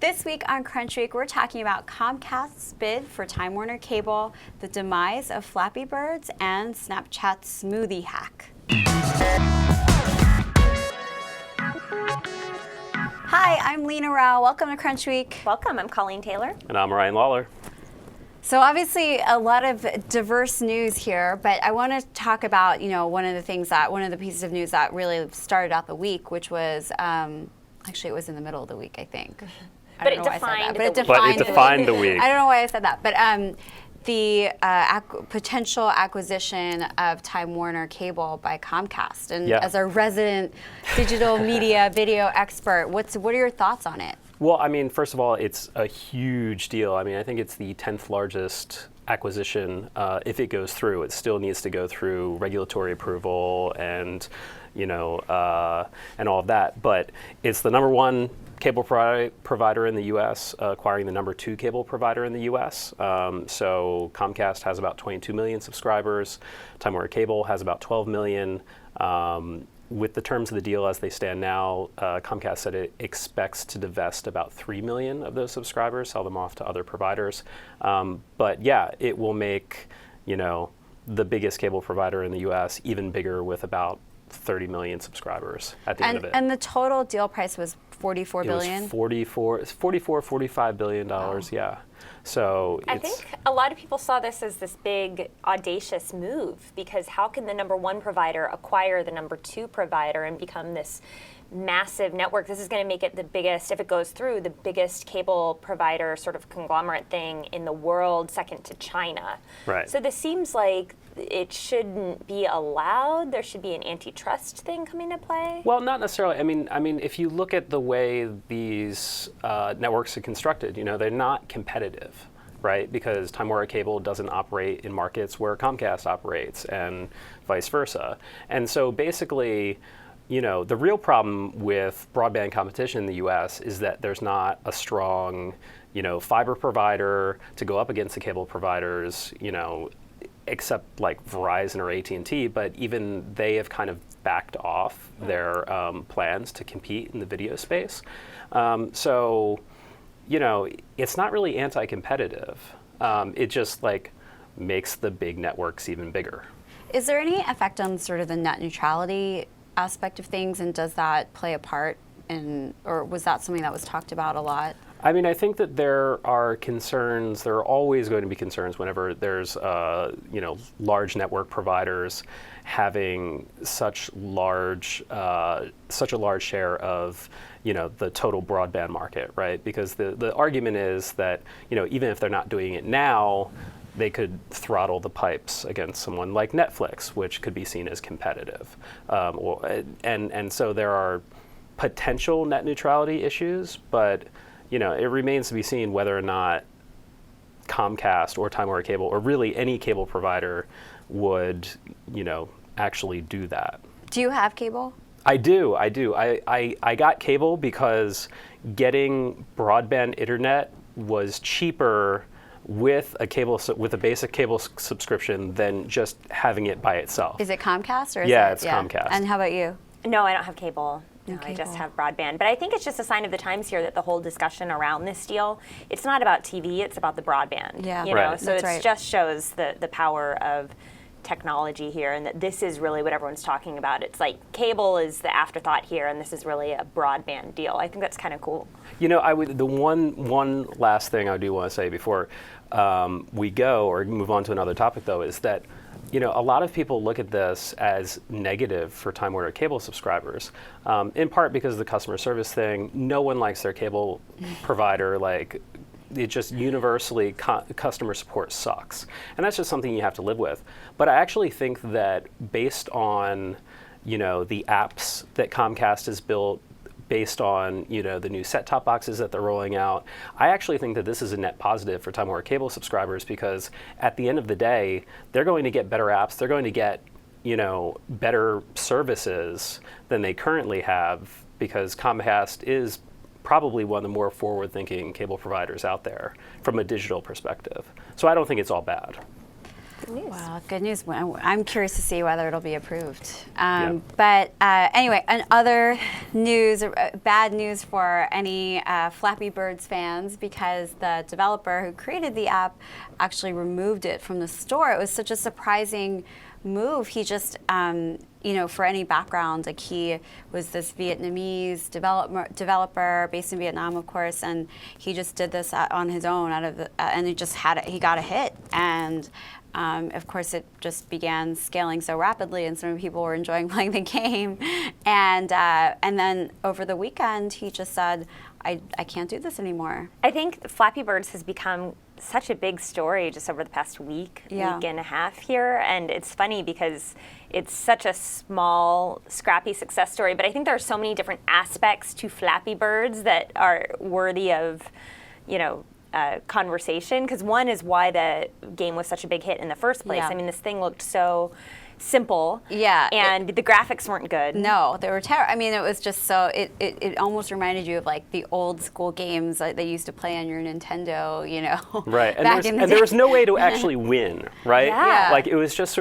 This week on Crunch Week, we're talking about Comcast's bid for Time Warner Cable, the demise of Flappy Birds, and Snapchat's Smoothie hack. Hi, I'm Lena Rao. Welcome to Crunch Week. Welcome, I'm Colleen Taylor. And I'm Ryan Lawler. So obviously a lot of diverse news here, but I want to talk about, one of the pieces of news that really started out the week, which was, actually it was in the middle of the week, I think. But it defined the week. I don't know why I said that, but the potential acquisition of Time Warner Cable by Comcast. And as a resident digital media video expert, what are your thoughts on it? Well, I mean, first of all, it's a huge deal. I mean, I think it's the 10th largest acquisition. If it goes through, it still needs to go through regulatory approval and, and all of that. But it's the number one cable provider in the U.S., acquiring the number two cable provider in the U.S. So Comcast has about 22 million subscribers. Time Warner Cable has about 12 million. With the terms of the deal as they stand now, Comcast said it expects to divest about 3 million of those subscribers, sell them off to other providers. But yeah, it will make, the biggest cable provider in the U.S. even bigger with about 30 million subscribers at the end of it. And the total deal price was $44 billion? It was $45 billion, yeah. So I think a lot of people saw this as this big, audacious move, because how can the number one provider acquire the number two provider and become this massive network? This is going to make it the biggest, if it goes through, the biggest cable provider sort of conglomerate thing in the world, second to China. Right. So this seems like it shouldn't be allowed. There should be an antitrust thing coming to play. Well, not necessarily. I mean, if you look at the way these networks are constructed, they're not competitive, right? Because Time Warner Cable doesn't operate in markets where Comcast operates, and vice versa. And so basically, the real problem with broadband competition in the U.S. is that there's not a strong, fiber provider to go up against the cable providers, except like Verizon or AT&T, but even they have kind of backed off their plans to compete in the video space. So, it's not really anti-competitive. It just makes the big networks even bigger. Is there any effect on sort of the net neutrality aspect of things, and does that play a part or was that something that was talked about a lot? I mean, I think that there are concerns. There are always going to be concerns whenever there's, large network providers having such a large share of, the total broadband market, right? Because the argument is that, even if they're not doing it now, they could throttle the pipes against someone like Netflix, which could be seen as competitive. And so there are potential net neutrality issues, but it remains to be seen whether or not Comcast or Time Warner Cable, or really any cable provider, would, actually do that. Do you have cable? I do. I got cable because getting broadband internet was cheaper with a basic cable subscription than just having it by itself. Is it Comcast or is it's Comcast. And how about you? No, I don't have cable. No, cable. I just have broadband. But I think it's just a sign of the times here that the whole discussion around this deal, it's not about TV, it's about the broadband. Yeah. Right. So it just shows the power of technology here, and that this is really what everyone's talking about. It's like cable is the afterthought here, and this is really a broadband deal. I think that's kind of cool. The one last thing I do want to say before we go or move on to another topic, though, is that a lot of people look at this as negative for Time Warner Cable subscribers, in part because of the customer service thing. No one likes their cable provider. It just universally, customer support sucks. And that's just something you have to live with. But I actually think that based on, the apps that Comcast has built, based on, the new set-top boxes that they're rolling out, I actually think that this is a net positive for Time Warner Cable subscribers, because at the end of the day, they're going to get better apps. They're going to get, better services than they currently have, because Comcast is probably one of the more forward-thinking cable providers out there from a digital perspective. So I don't think it's all bad. Good news. Well, good news. I'm curious to see whether it'll be approved. But anyway, other news, bad news for any Flappy Birds fans, because the developer who created the app actually removed it from the store. It was such a surprising move. He just, for any background, like he was this Vietnamese developer based in Vietnam, of course, and he just did this on his own and he got a hit. And of course, it just began scaling so rapidly, and so many people were enjoying playing the game. And then over the weekend, he just said, I can't do this anymore. I think Flappy Birds has become such a big story just over the past week and a half here. And it's funny because it's such a small, scrappy success story. But I think there are so many different aspects to Flappy Birds that are worthy of, conversation. Because one is why the game was such a big hit in the first place. Yeah. I mean, this thing looked so simple. Yeah. And the graphics weren't good. No, they were terrible. I mean, it was just so, it almost reminded you of like the old school games that they used to play on your Nintendo, Right. And, back in the day. there was no way to actually win, right? Yeah. Like it was just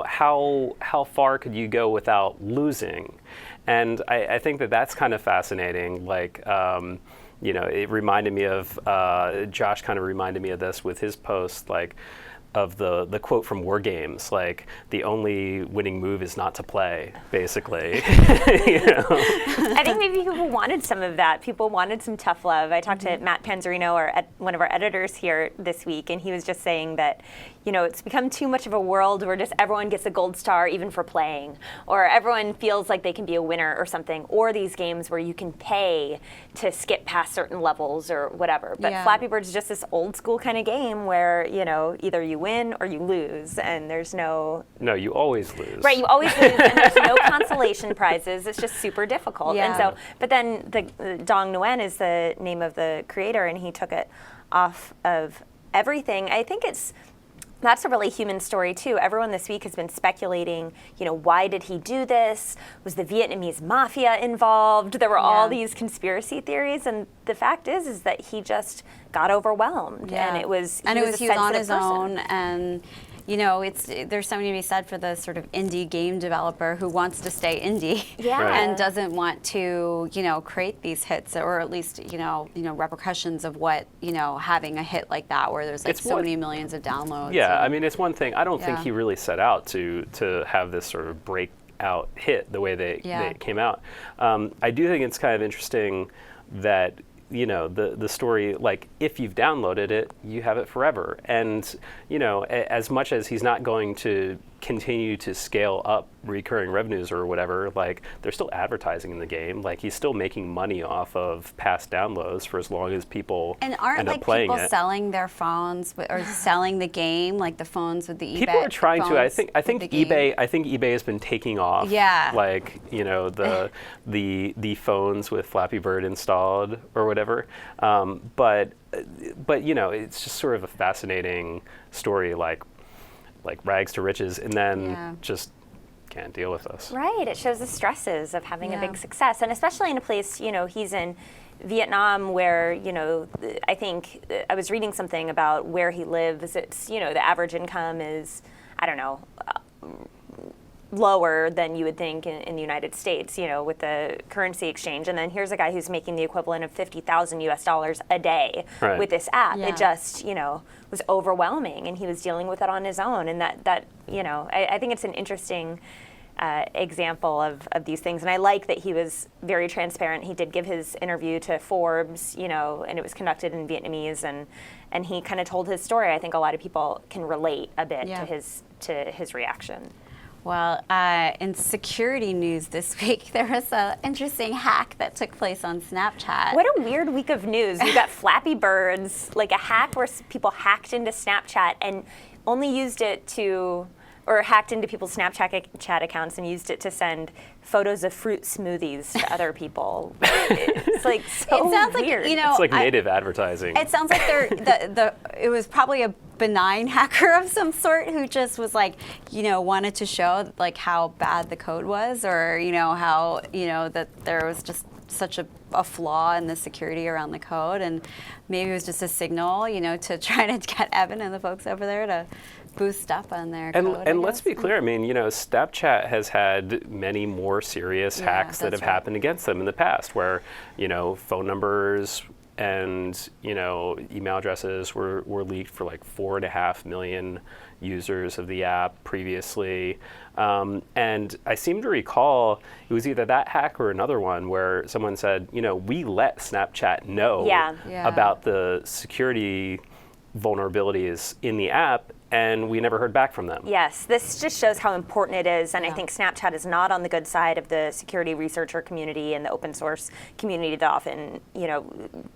how far could you go without losing? And I think that's kind of fascinating. Like, it reminded me of, Josh kind of reminded me of this with his post, like, of the quote from War Games, like the only winning move is not to play, basically. I think maybe people wanted some of that. People wanted some tough love. I talked to Matt Panzerino, one of our editors here this week, and he was just saying that, it's become too much of a world where just everyone gets a gold star even for playing, or everyone feels like they can be a winner or something, or these games where you can pay to skip past certain levels or whatever. But Flappy Bird is just this old school kind of game where, either you win or you lose, and there's no... No, you always lose. Right, you always lose, and there's no consolation prizes. It's just super difficult. Yeah. And so, but then Dong Nguyen is the name of the creator, and he took it off of everything. I think that's a really human story too. Everyone this week has been speculating, why did he do this? Was the Vietnamese mafia involved? There were all these conspiracy theories, and the fact is that he just got overwhelmed, and he was on his own, and there's something to be said for the sort of indie game developer who wants to stay indie and doesn't want to, create these hits, or at least, repercussions of what, having a hit like that where there's like many millions of downloads. Yeah, I mean, it's one thing. I don't think he really set out to have this sort of breakout hit the way they came out. I do think it's kind of interesting that the story, like, if you've downloaded it, you have it forever. And, as much as he's not going to continue to scale up recurring revenues or whatever, like, there's still advertising in the game. Like, he's still making money off of past downloads for as long as people and aren't end up like playing people it. selling their phones or selling the game, like the phones with the eBay. People are trying to. I think eBay. game. I think eBay has been taking off. Yeah. Like the phones with Flappy Bird installed or whatever. But it's just sort of a fascinating story, like rags to riches, and then just can't deal with us. Right. It shows the stresses of having a big success, and especially in a place, he's in Vietnam where, I think I was reading something about where he lives. It's, the average income is, I don't know, lower than you would think in the United States, with the currency exchange. And then here's a guy who's making the equivalent of $50,000 a day with this app. Yeah. It just, was overwhelming, and he was dealing with it on his own. And that I think it's an interesting example of these things. And I like that he was very transparent. He did give his interview to Forbes, and it was conducted in Vietnamese, and he kind of told his story. I think a lot of people can relate a bit to his reaction. Well, in security news this week, there was an interesting hack that took place on Snapchat. What a weird week of news. We got Flappy Birds, like a hack where people hacked into Snapchat and only used it or hacked into people's Snapchat accounts and used it to send photos of fruit smoothies to other people. It's like so it sounds weird. Like, it's like native advertising. It sounds like it was probably a benign hacker of some sort who just was like, wanted to show like how bad the code was, or how that there was just such a flaw in the security around the code, and maybe it was just a signal, to try to get Evan and the folks over there to boost up on their code. And let's be clear, I mean, Snapchat has had many more serious hacks that have happened against them in the past, where, phone numbers and, email addresses were leaked for like 4.5 million users of the app previously. And I seem to recall it was either that hack or another one where someone said, we let Snapchat know about the security vulnerabilities in the app, and we never heard back from them. Yes, this just shows how important it is, and I think Snapchat is not on the good side of the security researcher community and the open source community that often,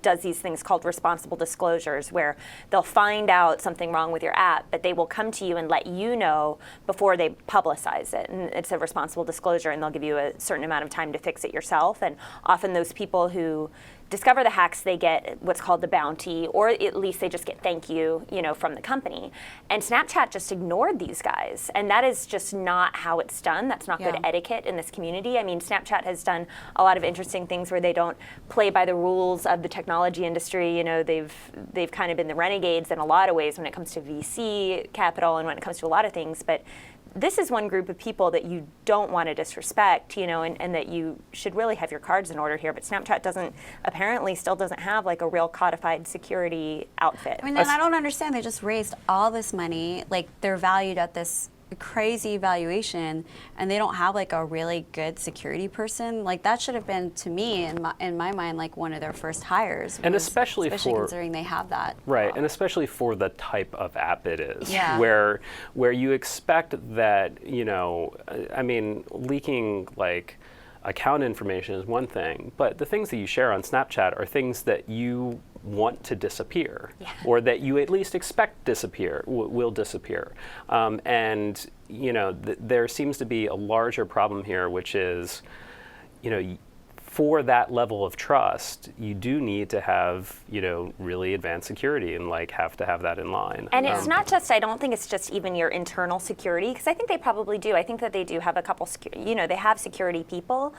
does these things called responsible disclosures, where they'll find out something wrong with your app, but they will come to you and let you know before they publicize it. And it's a responsible disclosure, and they'll give you a certain amount of time to fix it yourself. And often those people who discover the hacks, they get what's called the bounty, or at least they just get thank you, from the company. And Snapchat just ignored these guys, and that is just not how it's done. That's not good etiquette in this community. I mean, Snapchat has done a lot of interesting things where they don't play by the rules of the technology industry. They've kind of been the renegades in a lot of ways when it comes to VC capital and when it comes to a lot of things, but this is one group of people that you don't want to disrespect, and that you should really have your cards in order here. But Snapchat apparently still doesn't have like a real codified security outfit. I mean, and I don't understand. They just raised all this money. Like, they're valued at this crazy valuation, and they don't have like a really good security person. Like, that should have been, to me, in my mind, like one of their first hires. And especially considering they have that. Right, and especially for the type of app it is, Yeah. where you expect that, leaking like account information is one thing, but the things that you share on Snapchat are things that you want to disappear, or that you at least expect will disappear. And there seems to be a larger problem here, which is, for that level of trust, you do need to have, really advanced security and have to have that in line. And it's not just, I don't think it's just even your internal security, because I think they probably do. I think that they do have a couple, they have security people,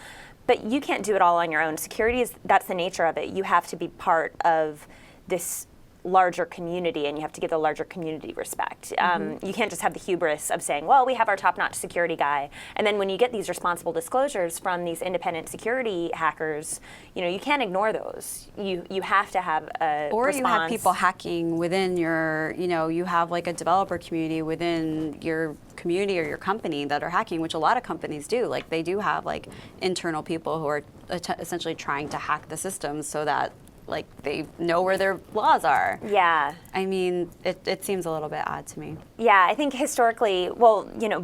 but you can't do it all on your own. Security that's the nature of it. You have to be part of this larger community, and you have to give the larger community respect. You can't just have the hubris of saying, well, we have our top-notch security guy, and then when you get these responsible disclosures from these independent security hackers, you can't ignore those. You have to have a response. You have people hacking within your, you have like a developer community within your community or your company that are hacking, which a lot of companies do. Like, they do have like internal people who are essentially trying to hack the systems so that they know where their laws are. Yeah. I mean, it seems a little bit odd to me. Yeah, I think historically,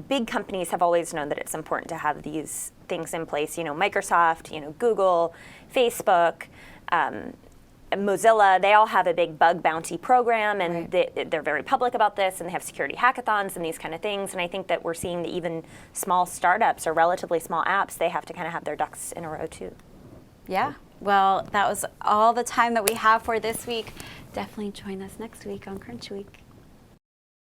big companies have always known that it's important to have these things in place. Microsoft, Google, Facebook, Mozilla, they all have a big bug bounty program, and they're very public about this, and they have security hackathons and these kind of things. And I think that we're seeing that even small startups or relatively small apps, they have to kind of have their ducks in a row too. Yeah. Well, that was all the time that we have for this week. Definitely join us next week on Crunch Week.